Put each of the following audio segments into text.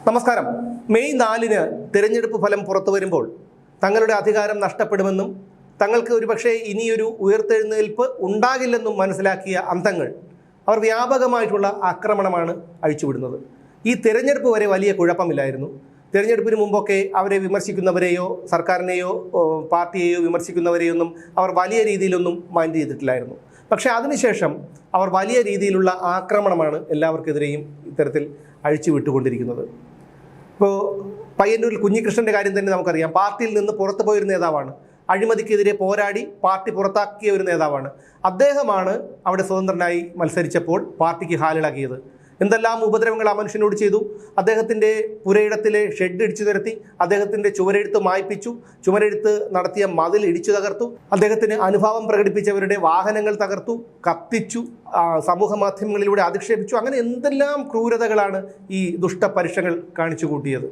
നമസ്കാരം. മെയ് 4-ന് തിരഞ്ഞെടുപ്പ് ഫലം പുറത്തു വരുമ്പോൾ തങ്ങളുടെ അധികാരം നഷ്ടപ്പെടുമെന്നും തങ്ങൾക്ക് ഒരുപക്ഷെ ഇനിയൊരു ഉയർത്തെഴുന്നേൽപ്പ് ഉണ്ടാകില്ലെന്നും മനസ്സിലാക്കിയ അന്തങ്ങൾ അവർ വ്യാപകമായിട്ടുള്ള ആക്രമണമാണ് അഴിച്ചുവിടുന്നത്. ഈ തിരഞ്ഞെടുപ്പ് വരെ വലിയ കുഴപ്പമില്ലായിരുന്നു. തിരഞ്ഞെടുപ്പിന് മുമ്പൊക്കെ അവരെ വിമർശിക്കുന്നവരെയോ സർക്കാരിനെയോ പാർട്ടിയെയോ വിമർശിക്കുന്നവരെയൊന്നും അവർ വലിയ രീതിയിലൊന്നും മൈൻഡ് ചെയ്തിട്ടില്ലായിരുന്നു. പക്ഷേ അതിനുശേഷം അവർ വലിയ രീതിയിലുള്ള ആക്രമണമാണ് എല്ലാവർക്കെതിരെയും ഇത്തരത്തിൽ അഴിച്ചു വിട്ടുകൊണ്ടിരിക്കുന്നത്. ഇപ്പോൾ പയ്യന്നൂരിൽ കുഞ്ഞികൃഷ്ണൻ്റെ കാര്യം തന്നെ നമുക്കറിയാം. പാർട്ടിയിൽ നിന്ന് പുറത്തു പോയൊരു നേതാവാണ്. അഴിമതിക്കെതിരെ പോരാടി പാർട്ടി പുറത്താക്കിയ ഒരു നേതാവാണ്. അദ്ദേഹമാണ് അവിടെ സ്വതന്ത്രനായി മത്സരിച്ചപ്പോൾ പാർട്ടിക്ക് ഹാലിളകിയത്. എന്തെല്ലാം ഉപദ്രവങ്ങൾ ആ മനുഷ്യനോട് ചെയ്തു. അദ്ദേഹത്തിൻ്റെ പുരയിടത്തിലെ ഷെഡ് ഇടിച്ചു നിരത്തി, അദ്ദേഹത്തിൻ്റെ ചുവരെഴുത്ത് മായ്പിച്ചു, ചുമരെഴുത്ത് നടത്തിയ മതിൽ ഇടിച്ചു തകർത്തു, അദ്ദേഹത്തിന് അനുഭാവം പ്രകടിപ്പിച്ചവരുടെ വാഹനങ്ങൾ തകർത്തു, കത്തിച്ചു, സമൂഹ മാധ്യമങ്ങളിലൂടെ അധിക്ഷേപിച്ചു. അങ്ങനെ എന്തെല്ലാം ക്രൂരതകളാണ് ഈ ദുഷ്ടപരുഷങ്ങൾ കാണിച്ചു കൂട്ടിയത്.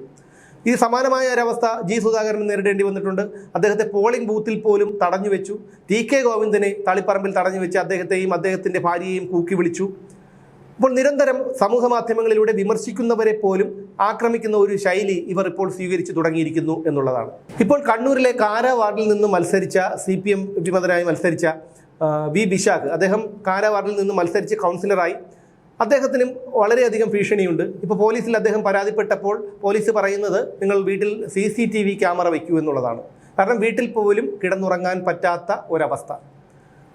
ഈ സമാനമായ ഒരവസ്ഥ ജി സുധാകരന് നേരിടേണ്ടി വന്നിട്ടുണ്ട്. അദ്ദേഹത്തെ പോളിംഗ് ബൂത്തിൽ പോലും തടഞ്ഞു വെച്ചു. ടി.കെ. ഗോവിന്ദനെ തളിപ്പറമ്പിൽ തടഞ്ഞു വെച്ച് അദ്ദേഹത്തെയും അദ്ദേഹത്തിൻ്റെ ഭാര്യയെയും കൂക്കി വിളിച്ചു. ഇപ്പോൾ നിരന്തരം സമൂഹ മാധ്യമങ്ങളിലൂടെ വിമർശിക്കുന്നവരെ പോലും ആക്രമിക്കുന്ന ഒരു ശൈലി ഇവർ ഇപ്പോൾ സ്വീകരിച്ചു തുടങ്ങിയിരിക്കുന്നു എന്നുള്ളതാണ്. ഇപ്പോൾ കണ്ണൂരിലെ കാര വാർഡിൽ നിന്ന് മത്സരിച്ച CPM വിമതനായി മത്സരിച്ച വി ബിശാഖ്, അദ്ദേഹം കാര വാർഡിൽ നിന്ന് മത്സരിച്ച് കൗൺസിലറായി. അദ്ദേഹത്തിനും വളരെയധികം ഭീഷണിയുണ്ട്. ഇപ്പോൾ പോലീസിൽ അദ്ദേഹം പരാതിപ്പെട്ടപ്പോൾ പോലീസ് പറയുന്നത് നിങ്ങൾ വീട്ടിൽ CCTV ക്യാമറ വയ്ക്കൂ എന്നുള്ളതാണ്. കാരണം വീട്ടിൽ പോലും കിടന്നുറങ്ങാൻ പറ്റാത്ത ഒരവസ്ഥ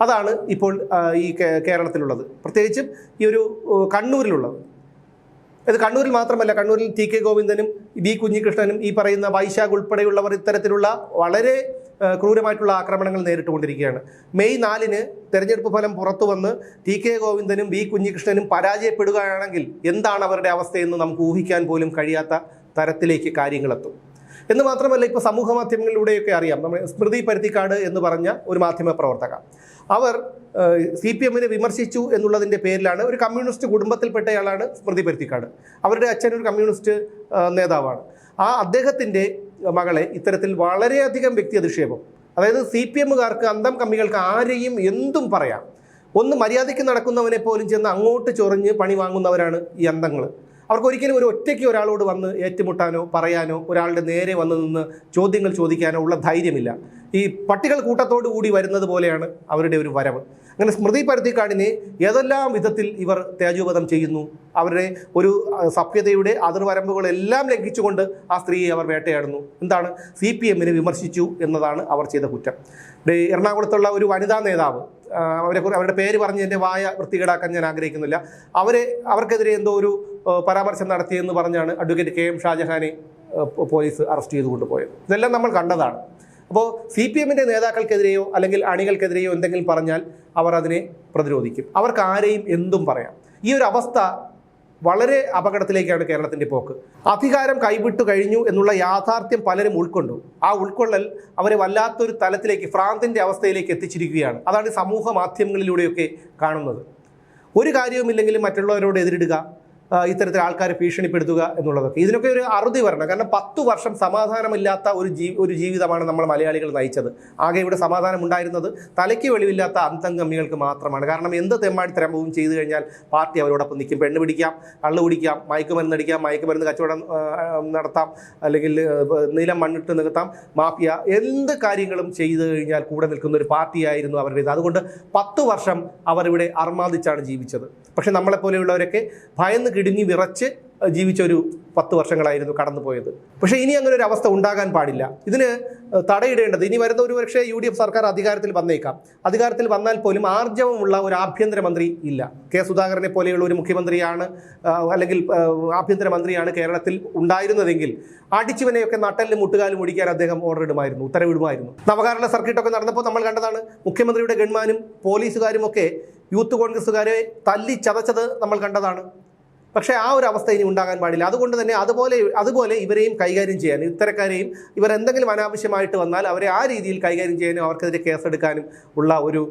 അതാണ് ഇപ്പോൾ ഈ കേരളത്തിലുള്ളത്, പ്രത്യേകിച്ചും ഈ ഒരു കണ്ണൂരിലുള്ളത്. ഇത് കണ്ണൂരിൽ മാത്രമല്ല, കണ്ണൂരിൽ ടി.കെ. ഗോവിന്ദനും ബി കുഞ്ഞികൃഷ്ണനും ഈ പറയുന്ന വൈശാഖ് ഉൾപ്പെടെയുള്ളവർ ഇത്തരത്തിലുള്ള വളരെ ക്രൂരമായിട്ടുള്ള ആക്രമണങ്ങൾ നേരിട്ടുകൊണ്ടിരിക്കുകയാണ്. മെയ് 4-ന് തെരഞ്ഞെടുപ്പ് ഫലം പുറത്തു വന്ന് ടി.കെ. ഗോവിന്ദനും ബി കുഞ്ഞികൃഷ്ണനും പരാജയപ്പെടുകയാണെങ്കിൽ എന്താണ് അവരുടെ അവസ്ഥയെന്ന് നമുക്ക് ഊഹിക്കാൻ പോലും കഴിയാത്ത തരത്തിലേക്ക് കാര്യങ്ങളെത്തും. എന്ന് മാത്രമല്ല, ഇപ്പോൾ സമൂഹ മാധ്യമങ്ങളിലൂടെയൊക്കെ അറിയാം, നമ്മൾ സ്മൃതി പരുത്തിക്കാട് എന്ന് പറഞ്ഞ ഒരു മാധ്യമ പ്രവർത്തക, അവർ CPMനെ വിമർശിച്ചു എന്നുള്ളതിൻ്റെ പേരിലാണ്. ഒരു കമ്മ്യൂണിസ്റ്റ് കുടുംബത്തിൽപ്പെട്ടയാളാണ് സ്മൃതി പരുത്തിക്കാട്. അവരുടെ അച്ഛൻ ഒരു കമ്മ്യൂണിസ്റ്റ് നേതാവാണ്. അദ്ദേഹത്തിൻ്റെ മകളെ ഇത്തരത്തിൽ വളരെയധികം വ്യക്തി അധിക്ഷേപം, അതായത് CPMകാർക്ക് അന്തം കമ്മികൾക്ക് ആരെയും എന്തും പറയാം. ഒന്ന് മര്യാദയ്ക്ക് നടക്കുന്നവനെ പോലും ചെന്ന് അങ്ങോട്ട് ചൊറിഞ്ഞ് പണി വാങ്ങുന്നവരാണ് ഈ അന്തങ്ങൾ. അവർക്കൊരിക്കലും ഒറ്റയ്ക്ക് ഒരാളോട് വന്ന് ഏറ്റുമുട്ടാനോ പറയാനോ ഒരാളുടെ നേരെ വന്ന് നിന്ന് ചോദ്യങ്ങൾ ചോദിക്കാനോ ഉള്ള ധൈര്യമില്ല. ഈ പട്ടികൾ കൂട്ടത്തോടു കൂടി വരുന്നത് പോലെയാണ് അവരുടെ ഒരു വരവ്. അങ്ങനെ സ്മൃതി പരുത്തിക്കാടിനെ ഏതെല്ലാം വിധത്തിൽ ഇവർ തേജോവധം ചെയ്യുന്നു. അവരുടെ ഒരു സഭ്യതയുടെ അതിർവരമ്പുകളെല്ലാം ലംഘിച്ചുകൊണ്ട് ആ സ്ത്രീയെ അവർ വേട്ടയാടുന്നു. എന്താണ്? CPMനെ വിമർശിച്ചു എന്നതാണ് അവർ ചെയ്ത കുറ്റം. എറണാകുളത്തുള്ള ഒരു വനിതാ നേതാവ്, അവരുടെ പേര് പറഞ്ഞ് എൻ്റെ വായ വൃത്തികേടാക്കാൻ ഞാൻ ആഗ്രഹിക്കുന്നില്ല, അവർക്കെതിരെ എന്തോ ഒരു പരാമർശം നടത്തിയെന്ന് പറഞ്ഞാണ് അഡ്വക്കേറ്റ് KM ഷാജഹാനെ പോലീസ് അറസ്റ്റ് ചെയ്ത് കൊണ്ടുപോയത്. ഇതെല്ലാം നമ്മൾ കണ്ടതാണ്. അപ്പോൾ CPMൻ്റെ നേതാക്കൾക്കെതിരെയോ അല്ലെങ്കിൽ അണികൾക്കെതിരെയോ എന്തെങ്കിലും പറഞ്ഞാൽ അവർ അതിനെ പ്രതിരോധിക്കും. അവർക്ക് ആരെയും എന്തും പറയാം. ഈ ഒരു അവസ്ഥ വളരെ അപകടത്തിലേക്കാണ് കേരളത്തിൻ്റെ പോക്ക്. അധികാരം കൈവിട്ടു കഴിഞ്ഞു എന്നുള്ള യാഥാർത്ഥ്യം പലരും ഉൾക്കൊണ്ടു. ആ ഉൾക്കൊള്ളൽ അവരെ വല്ലാത്തൊരു തലത്തിലേക്ക്, ഭ്രാന്തിൻ്റെ അവസ്ഥയിലേക്ക് എത്തിച്ചിരിക്കുകയാണ്. അതാണ് സമൂഹ മാധ്യമങ്ങളിലൂടെയൊക്കെ കാണുന്നത്. ഒരു കാര്യവുമില്ലെങ്കിലും മറ്റുള്ളവരോട് എതിരിടുക, ഇത്തരത്തിൽ ആൾക്കാരെ ഭീഷണിപ്പെടുത്തുക എന്നുള്ളതൊക്കെ, ഇതിനൊക്കെ ഒരു അറുതി വരണം. കാരണം 10 വർഷം സമാധാനമില്ലാത്ത ഒരു ജീവിതമാണ് നമ്മൾ മലയാളികൾ നയിച്ചത്. ആകെ ഇവിടെ സമാധാനം ഉണ്ടായിരുന്നത് തലയ്ക്ക് വെളിവില്ലാത്ത അന്തംഗമ്മികൾക്ക് മാത്രമാണ്. കാരണം എന്ത് തെമ്മാടിത്തരവും ചെയ്തു കഴിഞ്ഞാൽ പാർട്ടി അവരോടൊപ്പം നിൽക്കും. പെണ്ണ് പിടിക്കാം, കള്ളു പിടിക്കാം, മയക്കുമരുന്ന് അടിക്കാം, മയക്കുമരുന്ന് കച്ചവടം നടത്താം, അല്ലെങ്കിൽ നിലം മണ്ണിട്ട് നികത്താം, മാഫിയ, എന്ത് കാര്യങ്ങളും ചെയ്തു കഴിഞ്ഞാൽ കൂടെ നിൽക്കുന്ന ഒരു പാർട്ടിയായിരുന്നു അവരുടേത്. അതുകൊണ്ട് 10 വർഷം അവർ അർമാദിച്ചാണ് ജീവിച്ചത്. പക്ഷെ നമ്മളെപ്പോലെയുള്ളവരൊക്കെ ഭയന്ന് കിടുങ്ങി വിറച്ച് ജീവിച്ച ഒരു 10 വർഷങ്ങളായിരുന്നു കടന്നുപോയത്. പക്ഷേ ഇനി അങ്ങനെ ഒരു അവസ്ഥ ഉണ്ടാകാൻ പാടില്ല. ഇതിന് തടയിടേണ്ടത്, ഇനി വരുന്ന ഒരു പക്ഷേ UDF സർക്കാർ അധികാരത്തിൽ വന്നേക്കാം. അധികാരത്തിൽ വന്നാൽ പോലും ആർജവമുള്ള ഒരു ആഭ്യന്തരമന്ത്രി ഇല്ല. K. സുധാകരനെ പോലെയുള്ള ഒരു മുഖ്യമന്ത്രിയാണ് അല്ലെങ്കിൽ ആഭ്യന്തരമന്ത്രിയാണ് കേരളത്തിൽ ഉണ്ടായിരുന്നതെങ്കിൽ അടിച്ചുവനെയൊക്കെ നട്ടലിലും മുട്ടുകാലും ഒടിക്കാൻ അദ്ദേഹം ഓർഡർ ഇടുമായിരുന്നു, ഉത്തരവിടുമായിരുന്നു. നവകേരള സർക്കിട്ടൊക്കെ നടന്നപ്പോൾ നമ്മൾ കണ്ടതാണ്. മുഖ്യമന്ത്രിയുടെ ഗൺമാനും പോലീസുകാരും ഒക്കെ യൂത്ത് കോൺഗ്രസ്സുകാരെ തല്ലി ചതച്ചത് നമ്മൾ കണ്ടതാണ്. പക്ഷേ ആ ഒരു അവസ്ഥ ഇനി ഉണ്ടാകാൻ പാടില്ല. അതുകൊണ്ട് തന്നെ അതുപോലെ ഇവരെയും കൈകാര്യം ചെയ്യാൻ, ഇത്തരക്കാരെയും ഇവർ എന്തെങ്കിലും അനാവശ്യമായിട്ട് വന്നാൽ അവരെ ആ രീതിയിൽ കൈകാര്യം ചെയ്യാനും അവർക്കെതിരെ കേസെടുക്കാനും ഉള്ള ഒരു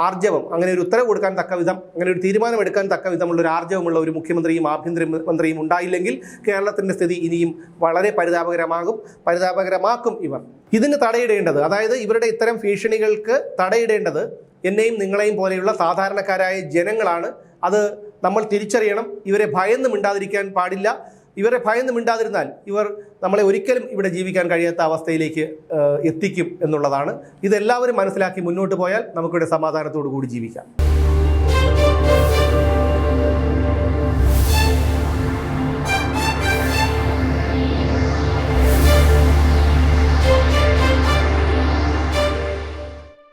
ആർജവം, അങ്ങനെ ഒരു ഉത്തരവ് കൊടുക്കാൻ തക്ക വിധം, അങ്ങനെ ഒരു തീരുമാനമെടുക്കാൻ തക്ക വിധമുള്ള ഒരു ആർജവമുള്ള ഒരു മുഖ്യമന്ത്രിയും ആഭ്യന്തരമന്ത്രിയും ഉണ്ടായില്ലെങ്കിൽ കേരളത്തിൻ്റെ സ്ഥിതി ഇനിയും വളരെ പരിതാപകരമാക്കും ഇവർ. ഇതിന് തടയിടേണ്ടത്, അതായത് ഇവരുടെ ഇത്തരം ഭീഷണികൾക്ക് തടയിടേണ്ടത് എന്നെയും നിങ്ങളെയും പോലെയുള്ള സാധാരണക്കാരായ ജനങ്ങളാണ്. അത് നമ്മൾ തിരിച്ചറിയണം. ഇവരെ ഭയന്ന് മിണ്ടാതിരിക്കാൻ പാടില്ല. ഇവരെ ഭയന്ന് മിണ്ടാതിരുന്നാൽ ഇവർ നമ്മളെ ഒരിക്കലും ഇവിടെ ജീവിക്കാൻ കഴിയാത്ത അവസ്ഥയിലേക്ക് എത്തിക്കും എന്നുള്ളതാണ്. ഇതെല്ലാവരും മനസ്സിലാക്കി മുന്നോട്ട് പോയാൽ നമുക്കിവിടെ സമാധാനത്തോടു കൂടി ജീവിക്കാം.